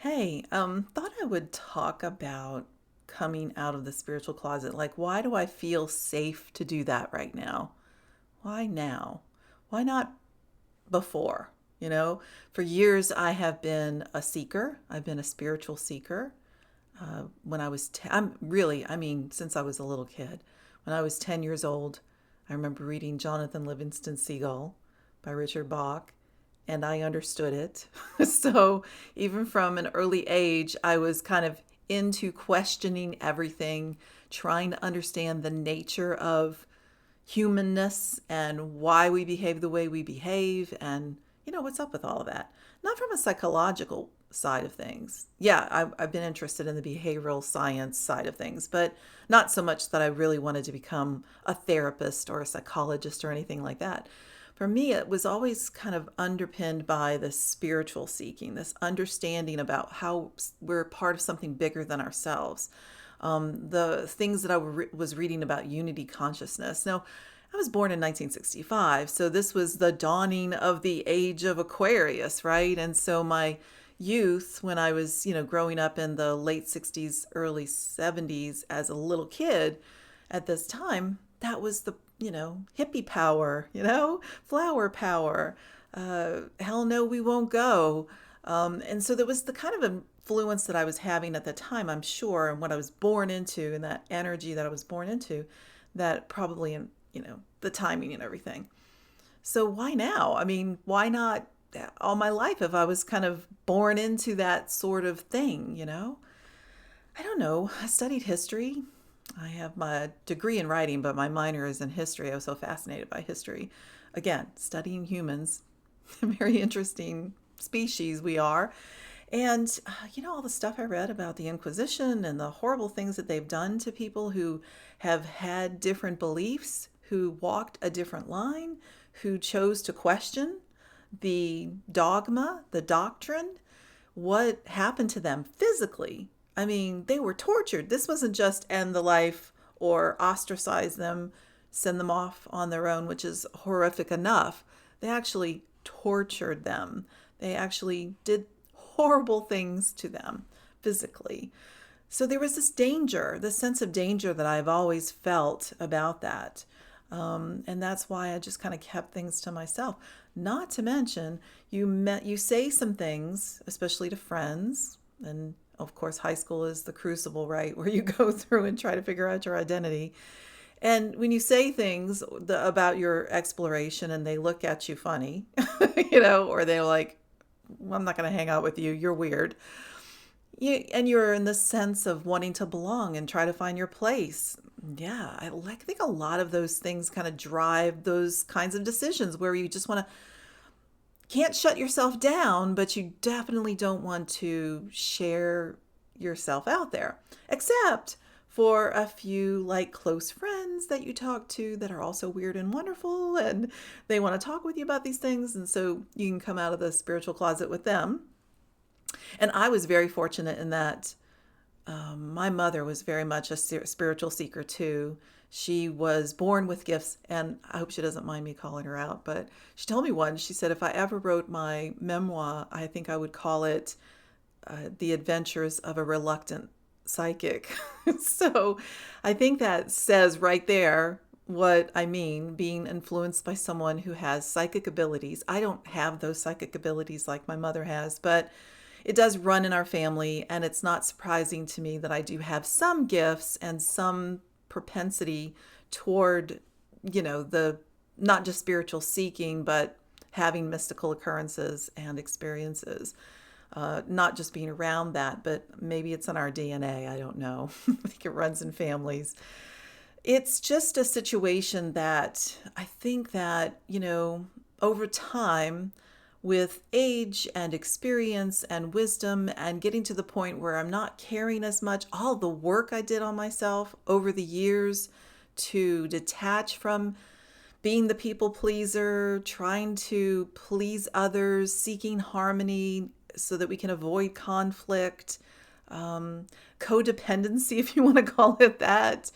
Hey, thought I would talk about coming out of the spiritual closet. Like, why do I feel safe to do that right now? Why now? Why not before? You know, for years I have been a seeker. I've been a spiritual seeker. When I was, I'm really, I mean, since I was a little kid. When I was 10 years old, I remember reading Jonathan Livingston Seagull by Richard Bach, and I understood it. So even from an early age, I was kind of into questioning everything, trying to understand the nature of humanness and why we behave the way we behave and what's up with all of that. Not from a psychological side of things. Yeah, I've been interested in the behavioral science side of things, but not so much that I really wanted to become a therapist or a psychologist or anything like that. For me, it was always kind of underpinned by this spiritual seeking, this understanding about how we're part of something bigger than ourselves. The things that was reading about unity consciousness. Now, I was born in 1965, so this was the dawning of the Age of Aquarius, right? And so my youth, when I was, growing up in the late 60s, early 70s as a little kid, at this time, that was the, hippie power, flower power. Hell no, we won't go. And so there was the kind of influence that I was having at the time, I'm sure, and what I was born into and that energy that I was born into, that probably, the timing and everything. So why now? I mean, why not all my life if I was kind of born into that sort of thing? I don't know. I studied history. I have my degree in writing, but my minor is in history. I was so fascinated by history. Again, studying humans, a very interesting species we are. And, all the stuff I read about the Inquisition and the horrible things that they've done to people who have had different beliefs, who walked a different line, who chose to question the dogma, the doctrine, what happened to them physically. I mean, they were tortured. This wasn't just end the life or ostracize them, send them off on their own, which is horrific enough. They actually tortured them. They actually did horrible things to them physically. So there was this danger, this sense of danger that I've always felt about that. And that's why I just kind of kept things to myself. Not to mention, you say some things, especially to friends, and of course, high school is the crucible, right, where you go through and try to figure out your identity. And when you say things about your exploration, and they look at you funny, or they're like, well, "I'm not going to hang out with you. You're weird." And you're in the sense of wanting to belong and try to find your place. Yeah, think a lot of those things kind of drive those kinds of decisions where you just want to can't shut yourself down, but you definitely don't want to share yourself out there, except for a few like close friends that you talk to that are also weird and wonderful, and they want to talk with you about these things, and so you can come out of the spiritual closet with them. And I was very fortunate in that my mother was very much a spiritual seeker too. She was born with gifts, and I hope she doesn't mind me calling her out, but she told me once, she said, if I ever wrote my memoir, I think I would call it The Adventures of a Reluctant Psychic. So I think that says right there what I mean, being influenced by someone who has psychic abilities. I don't have those psychic abilities like my mother has, but it does run in our family, and it's not surprising to me that I do have some gifts and some propensity toward, the not just spiritual seeking, but having mystical occurrences and experiences. Not just being around that, but maybe it's in our DNA. I don't know. I think it runs in families. It's just a situation that I think that, over time, with age and experience and wisdom and getting to the point where I'm not caring as much, all the work I did on myself over the years to detach from being the people pleaser, trying to please others, seeking harmony so that we can avoid conflict, codependency, if you want to call it that,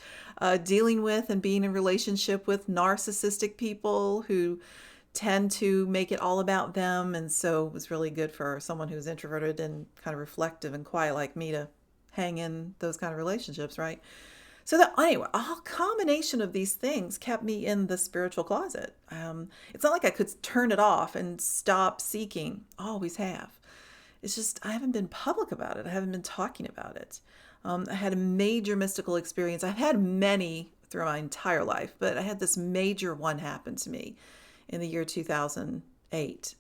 dealing with and being in relationship with narcissistic people who tend to make it all about them. And so it was really good for someone who's introverted and kind of reflective and quiet like me to hang in those kind of relationships, right? So that anyway, a whole combination of these things kept me in the spiritual closet. It's not like I could turn it off and stop seeking. I always have. It's just I haven't been public about it. I haven't been talking about it. I had a major mystical experience. I've had many through my entire life, but I had this major one happen to me in the year 2008.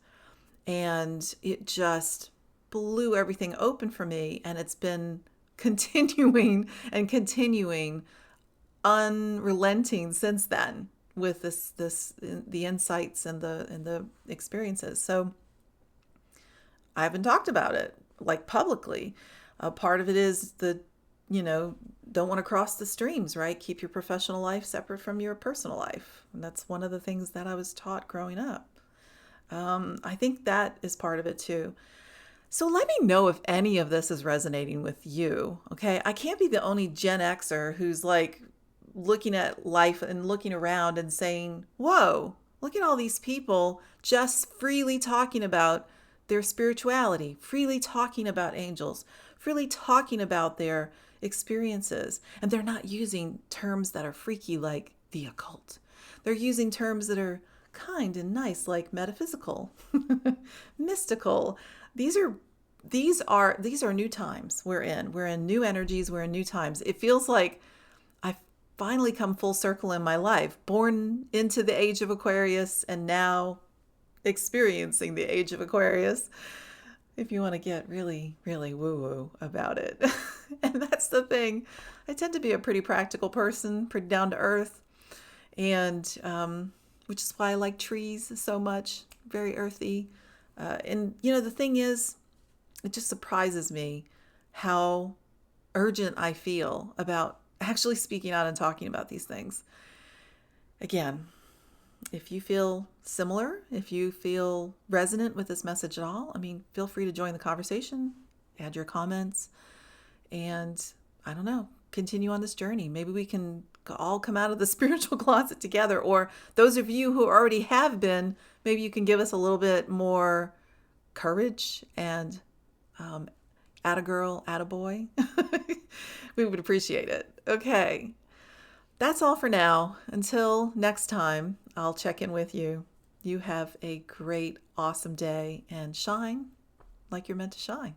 And it just blew everything open for me. And it's been continuing and continuing unrelenting since then with the insights and the experiences. So I haven't talked about it like publicly. Part of it is don't want to cross the streams, right? Keep your professional life separate from your personal life. And that's one of the things that I was taught growing up. I think that is part of it too. So let me know if any of this is resonating with you. Okay. I can't be the only Gen Xer who's like looking at life and looking around and saying, whoa, look at all these people just freely talking about their spirituality, freely talking about angels, freely talking about their experiences. And they're not using terms that are freaky like the occult. They're using terms that are kind and nice like metaphysical, mystical. These are new times we're in. We're in new energies, we're in new times. It feels like I've finally come full circle in my life, born into the age of Aquarius and now experiencing the age of Aquarius, if you want to get really, really woo-woo about it. And that's the thing. I tend to be a pretty practical person, pretty down to earth, and which is why I like trees so much, very earthy. And the thing is, it just surprises me how urgent I feel about actually speaking out and talking about these things. Again, if you feel similar, if you feel resonant with this message at all, feel free to join the conversation, add your comments, and I don't know, continue on this journey. Maybe we can all come out of the spiritual closet together, or those of you who already have been, maybe you can give us a little bit more courage and atta girl, atta boy. We would appreciate it. Okay. That's all for now. Until next time, I'll check in with you. You have a great, awesome day and shine like you're meant to shine.